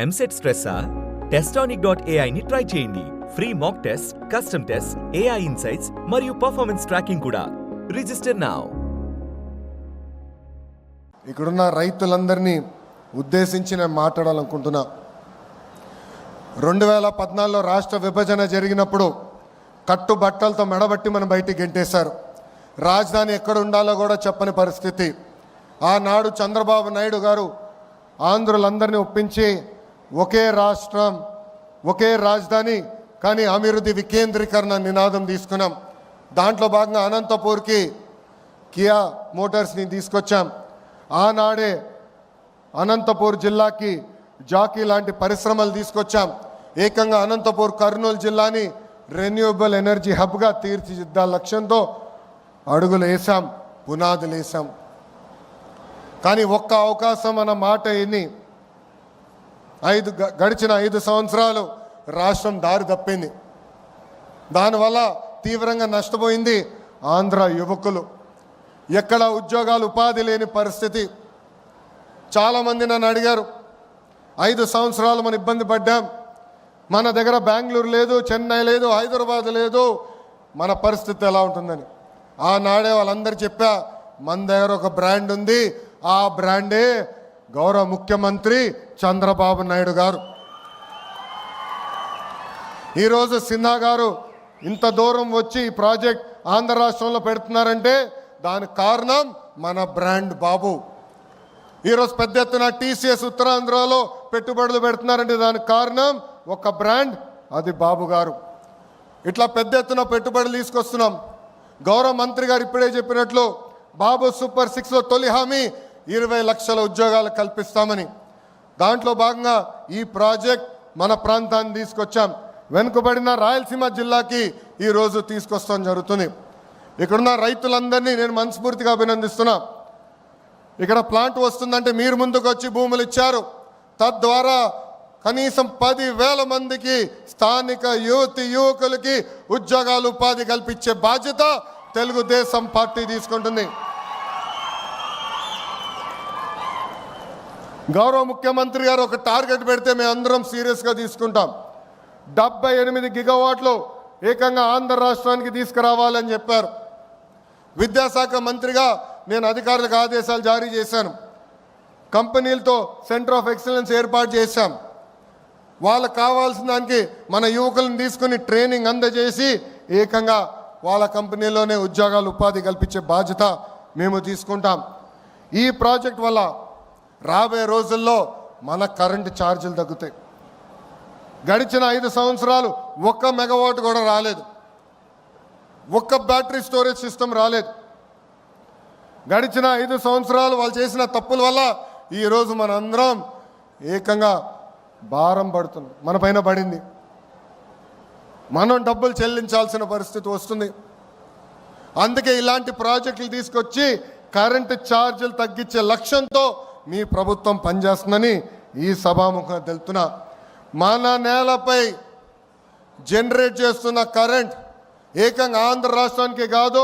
EAMCET స్ట్రెస్సా? Testonic.ai ని try చేయండి. Free mock test, custom test, AI insights మరియు పర్ఫార్మెన్స్ ట్రాకింగ్ కూడా. Register now. ఇక్కడున్న రైతులందరినీ ఉద్దేశించి నేను మాట్లాడాలనుకుంటున్నా. 2014లో రాష్ట్ర విభజన జరిగినప్పుడు కట్టుబట్టలతో మెడబట్టి మనం బయటికి గెంటేశారు. రాజధాని ఎక్కడ ఉండాలో కూడా చెప్పని పరిస్థితి. ఆనాడు చంద్రబాబు నాయుడు గారు ఆంధ్రులందరినీ ఒప్పించి ఒకే రాష్ట్రం, ఒకే రాజధాని, కానీ అభివృద్ధి వికేంద్రీకరణ నినాదం తీసుకున్నాం. దాంట్లో భాగంగా అనంతపూర్కి కియా మోటార్స్ని తీసుకొచ్చాం. ఆనాడే అనంతపూర్ జిల్లాకి జాకీ లాంటి పరిశ్రమలు తీసుకొచ్చాం. ఏకంగా అనంతపూర్ కర్నూలు జిల్లాని రెన్యూవబుల్ ఎనర్జీ హబ్గా తీర్చిదిద్దాల లక్ష్యంతో అడుగులు వేసాం, పునాదులు వేసాం. కానీ ఒక్క అవకాశం అన్న మాట ఎన్ని గడిచిన 5 సంవత్సరాలు రాష్ట్రం దారి తప్పింది. దానివల్ల తీవ్రంగా నష్టపోయింది ఆంధ్ర యువకులు. ఎక్కడ ఉద్యోగాలు, ఉపాధి లేని పరిస్థితి. చాలామంది నన్ను అడిగారు, 5 సంవత్సరాలు మనం ఇబ్బంది పడ్డాం, మన దగ్గర బెంగళూరు లేదు, చెన్నై లేదు, హైదరాబాద్ లేదు, మన పరిస్థితి ఎలా ఉంటుందని. ఆనాడే వాళ్ళందరూ చెప్పా, మన దగ్గర ఒక బ్రాండ్ ఉంది, ఆ బ్రాండే గౌరవ ముఖ్యమంత్రి చంద్రబాబు నాయుడు గారు. ఈరోజు సిన్హా గారు ఇంత దూరం వచ్చి ఈ ప్రాజెక్ట్ ఆంధ్ర రాష్ట్రంలో పెడుతున్నారంటే దానికి కారణం మన బ్రాండ్ బాబు. ఈరోజు పెద్ద ఎత్తున టీసీఎస్ ఉత్తరాంధ్రలో పెట్టుబడులు పెడుతున్నారంటే దానికి కారణం ఒక బ్రాండ్, అది బాబు గారు. ఇట్లా పెద్ద ఎత్తున పెట్టుబడులు తీసుకొస్తున్నాం. గౌరవ మంత్రి గారు ఇప్పుడే చెప్పినట్లు బాబు సూపర్ 6లో తొలి హామీ 20 లక్షల ఉద్యోగాలు కల్పిస్తామని. దాంట్లో భాగంగా ఈ ప్రాజెక్ట్ మన ప్రాంతాన్ని తీసుకొచ్చాం. వెనుకబడిన రాయలసీమ జిల్లాకి ఈరోజు తీసుకొస్తాం జరుగుతుంది. ఇక్కడున్న రైతులందరినీ నేను మనస్ఫూర్తిగా అభినందిస్తున్నా. ఇక్కడ ప్లాంట్ వస్తుందంటే మీరు ముందుకు వచ్చి భూములు ఇచ్చారు. తద్వారా కనీసం 10,000 మందికి, స్థానిక యువకులకి ఉద్యోగాలు, ఉపాధి కల్పించే బాధ్యత తెలుగుదేశం పార్టీ తీసుకుంటుంది. గౌరవ ముఖ్యమంత్రి గారు ఒక టార్గెట్ పెడితే మేము అందరం సీరియస్గా తీసుకుంటాం. 78 గిగావాట్లు ఏకంగా ఆంధ్ర రాష్ట్రానికి తీసుకురావాలని చెప్పారు. విద్యాశాఖ మంత్రిగా నేను అధికారులకు ఆదేశాలు జారీ చేశాను. కంపెనీలతో సెంటర్ ఆఫ్ ఎక్సలెన్స్ ఏర్పాటు చేశాం. వాళ్ళకు కావాల్సిన దానికి మన యువకులను తీసుకుని ట్రైనింగ్ అందజేసి ఏకంగా వాళ్ళ కంపెనీలోనే ఉద్యోగాలు, ఉపాధి కల్పించే బాధ్యత మేము తీసుకుంటాం. ఈ ప్రాజెక్ట్ వల్ల రాబోయే రోజుల్లో మన కరెంటు ఛార్జీలు తగ్గుతాయి. గడిచిన 5 సంవత్సరాలు 1 మెగావాట్ కూడా రాలేదు, 1 బ్యాటరీ స్టోరేజ్ సిస్టమ్ రాలేదు. గడిచిన 5 సంవత్సరాలు వాళ్ళు చేసిన తప్పుల వల్ల ఈరోజు మనందరం ఏకంగా భారం పడుతుంది, మన పైన పడింది. మనం డబ్బులు చెల్లించాల్సిన పరిస్థితి వస్తుంది. అందుకే ఇలాంటి ప్రాజెక్టులు తీసుకొచ్చి కరెంటు ఛార్జీలు తగ్గించే లక్ష్యంతో మీ ప్రభుత్వం పనిచేస్తుందని ఈ సభాముఖంగా తెలుపుతున్నా. మన నేలపై జనరేట్ చేస్తున్న కరెంట్ ఏకంగా ఆంధ్ర రాష్ట్రానికి కాదు,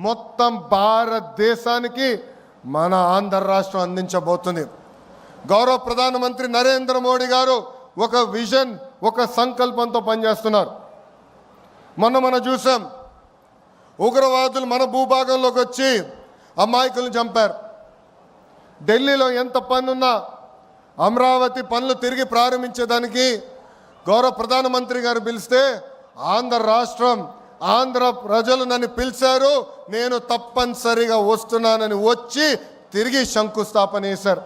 మొత్తం భారతదేశానికి మన ఆంధ్ర రాష్ట్రం అందించబోతుంది. గౌరవ ప్రధానమంత్రి నరేంద్ర మోడీ గారు ఒక విజన్, ఒక సంకల్పంతో పనిచేస్తున్నారు. మనం చూసాం, ఉగ్రవాదులు మన భూభాగంలోకి వచ్చి అమాయకులను చంపారు. ఢిల్లీలో ఎంత పనున్నా అమరావతి పనులు తిరిగి ప్రారంభించేదానికి గౌరవ ప్రధానమంత్రి గారు పిలిస్తే ఆంధ్ర రాష్ట్రం, ఆంధ్ర ప్రజలు నన్ను పిలిచారు, నేను తప్పనిసరిగా వస్తున్నానని వచ్చి తిరిగి శంకుస్థాపన చేశారు.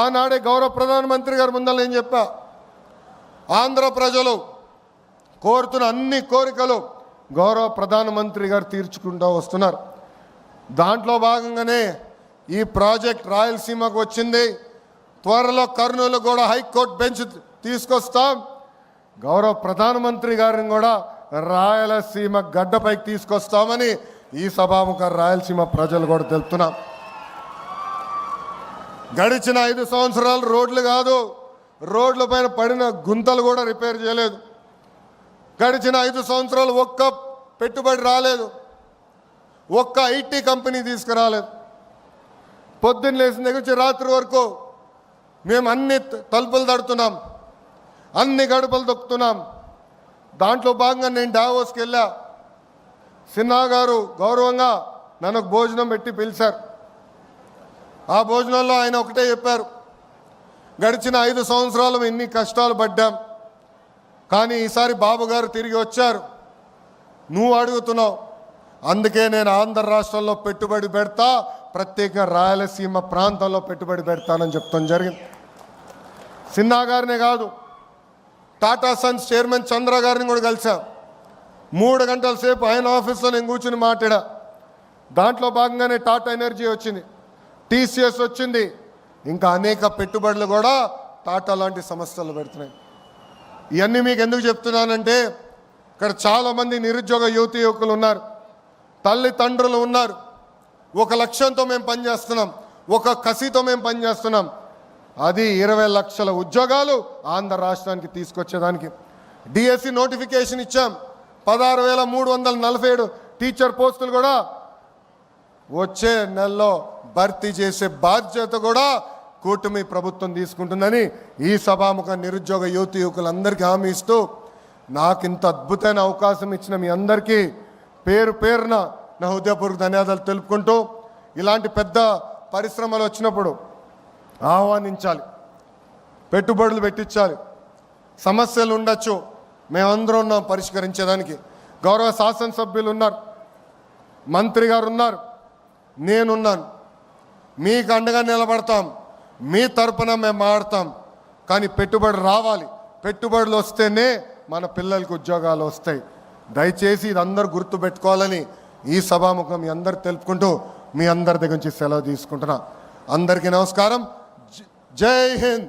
ఆనాడే గౌరవ ప్రధానమంత్రి గారు ముందర నేను చెప్పా, ఆంధ్ర ప్రజలు కోరుతున్న అన్ని కోరికలు గౌరవ ప్రధానమంత్రి గారు తీర్చుకుంటూ వస్తున్నారు. దాంట్లో భాగంగానే ఈ ప్రాజెక్ట్ రాయలసీమకు వచ్చింది. త్వరలో కర్నూలు కూడా హైకోర్టు బెంచ్ తీసుకొస్తాం. గౌరవ ప్రధానమంత్రి గారిని కూడా రాయలసీమ గడ్డపైకి తీసుకొస్తామని ఈ సభాముఖ రాయలసీమ ప్రజలు కూడా తెలుపుతున్నాం. గడిచిన 5 సంవత్సరాలు రోడ్లు కాదు, రోడ్ల పైన పడిన గుంతలు కూడా రిపేర్ చేయలేదు. గడిచిన 5 సంవత్సరాలు 1 పెట్టుబడి రాలేదు, 1 ఐటీ కంపెనీ తీసుకురాలేదు. పొద్దున్న లేచిన దగ్గర నుంచి రాత్రి వరకు మేము అన్ని తలుపులు తడుతున్నాం, అన్ని గడపలు దొక్కుతున్నాం. దాంట్లో భాగంగా నేను డావోస్కి వెళ్ళా. సిన్హా గారు గౌరవంగా నన్ను భోజనం పెట్టి పిలిచారు. ఆ భోజనంలో ఆయన ఒకటే చెప్పారు, గడిచిన 5 సంవత్సరాలు ఎన్ని కష్టాలు పడ్డాం, కానీ ఈసారి బాబు గారు తిరిగి వచ్చారు, నువ్వు అడుగుతున్నావు, అందుకే నేను ఆంధ్ర రాష్ట్రంలో పెట్టుబడి పెడతా, ప్రత్యేకంగా రాయలసీమ ప్రాంతంలో పెట్టుబడి పెడతానని చెప్తాం జరిగింది. సిన్హా గారినే కాదు, టాటా సన్స్ చైర్మన్ చంద్ర గారిని కూడా కలిసాం. 3 గంటల సేపు ఆయన ఆఫీస్లో నేను కూర్చుని మాట్లాడా. దాంట్లో భాగంగానే టాటా ఎనర్జీ వచ్చింది, టీసీఎస్ వచ్చింది, ఇంకా అనేక పెట్టుబడులు కూడా టాటా లాంటి సంస్థలు పెడుతున్నాయి. ఇవన్నీ మీకు ఎందుకు చెప్తున్నానంటే, ఇక్కడ చాలామంది నిరుద్యోగ యువకులు ఉన్నారు, తల్లిదండ్రులు ఉన్నారు. ఒక లక్ష్యంతో మేము పనిచేస్తున్నాం, ఒక కసితో మేము పనిచేస్తున్నాం. అది 20 లక్షల ఉద్యోగాలు ఆంధ్ర రాష్ట్రానికి తీసుకొచ్చేదానికి. డిఎస్సి నోటిఫికేషన్ ఇచ్చాం, 16,347 టీచర్ పోస్టులు కూడా వచ్చే నెలలో భర్తీ చేసే బాధ్యత కూడా కూటమి ప్రభుత్వం తీసుకుంటుందని ఈ సభాముఖ నిరుద్యోగ యువకులందరికీ హామీ ఇస్తూ, నాకు ఇంత అద్భుతమైన అవకాశం ఇచ్చిన మీ అందరికీ పేరు పేరున నా హృదయపూర్వక ధన్యవాదాలు తెలుపుకుంటూ, ఇలాంటి పెద్ద పరిశ్రమలు వచ్చినప్పుడు ఆహ్వానించాలి, పెట్టుబడులు పెట్టించాలి. సమస్యలు ఉండొచ్చు, మేమందరం ఉన్నాం పరిష్కరించేదానికి. గౌరవ శాసనసభ్యులు ఉన్నారు, మంత్రి గారు ఉన్నారు, నేనున్నాను, మీకు అండగా నిలబడతాం, మీ తరపున మేము మాడతాం. కానీ పెట్టుబడి రావాలి, పెట్టుబడులు వస్తేనే మన పిల్లలకు ఉద్యోగాలు వస్తాయి. దయచేసి ఇది అందరూ గుర్తుపెట్టుకోవాలని ఈ సభాముఖం మీ అందరు తెలుపుకుంటూ మీ అందరి దగ్గర నుంచి సెలవు తీసుకుంటున్నా. అందరికీ నమస్కారం. జై హింద్.